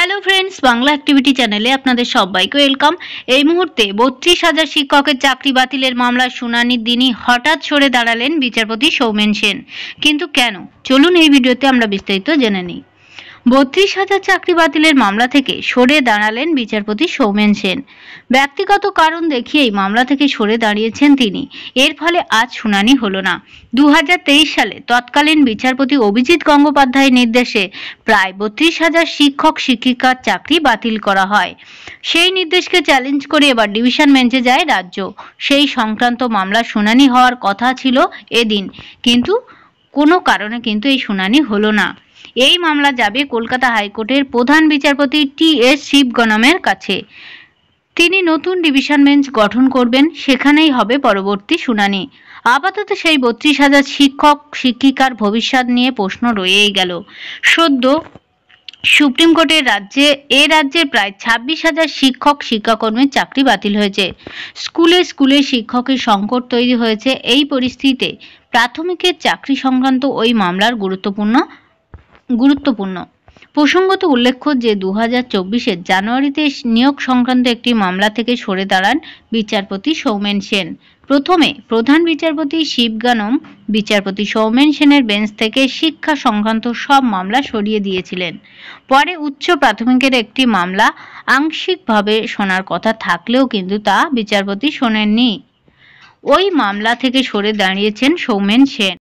Hello friends, Bangla activity চ্যানেলে আপনাদের সবাইকে ওয়েলকাম। এই মুহূর্তে 32,000 শিক্ষকের চাকরি বাতিলের মামলার শুনানির দিনই হঠাৎ সরে দাঁড়ালেন বিচারপতি সৌমেন সেন। কিন্তু কেন? চলুন এই ভিডিওতে আমরা বিস্তারিত জেনে নিই। 32,000 চাকরি বাতিলের মামলা থেকে সরে দাঁড়ালেন বিচারপতি সৌমেন সেন। ব্যক্তিগত কারণ দেখিয়েই মামলা থেকে সরে দাঁড়িয়েছেন তিনি। এর ফলে আজ শুনানি হলো না। 2023 সালে তৎকালীন বিচারপতি অভিজিৎ গঙ্গোপাধ্যায়ের নির্দেশে প্রায় 32,000 শিক্ষক শিক্ষিকার চাকরি বাতিল করা হয়। সেই নির্দেশকে চ্যালেঞ্জ করে এবার ডিভিশন বেঞ্চে যায় রাজ্য। সেই সংক্রান্ত মামলার শুনানি হওয়ার কথা ছিল এদিন, কিন্তু কোনো কারণে কিন্তু এই শুনানি হলো না। এই মামলা যাবে কলকাতা হাইকোর্টের প্রধান বিচারপতি টি.এস. শিবগণমের কাছে। তিনি নতুন ডিভিশন বেঞ্চ গঠন করবেন, সেখানেই হবে পরবর্তী শুনানি। আপাতত সেই 32,000 শিক্ষক শিক্ষিকার ভবিষ্যৎ নিয়ে প্রশ্ন রয়েই গেল। সদ্য সুপ্রিম কোর্টের রাজ্যে প্রায় 26,000 শিক্ষক শিক্ষাকর্মীর চাকরি বাতিল হয়েছে। স্কুলে স্কুলে শিক্ষকের সংকট তৈরি হয়েছে। এই পরিস্থিতিতে প্রাথমিকের চাকরি সংক্রান্ত ওই মামলার গুরুত্বপূর্ণ প্রসঙ্গত উল্লেখ্য যে 2024-এর জানুয়ারিতে নিয়োগ সংক্রান্ত একটি মামলা থেকে সরে দাঁড়ান বিচারপতি সৌমেন সেন। প্রথমে প্রধান বিচারপতি শিবগণম বিচারপতি সৌমেন সেনের বেঞ্চ থেকে শিক্ষা সংক্রান্ত সব মামলা সরিয়ে দিয়েছিলেন। পরে উচ্চ প্রাথমিকের একটি মামলা আংশিকভাবে শোনার কথা থাকলেও কিন্তু তা বিচারপতি শোনেননি। ওই মামলা থেকে সরে দাঁড়িয়েছেন সৌমেন সেন।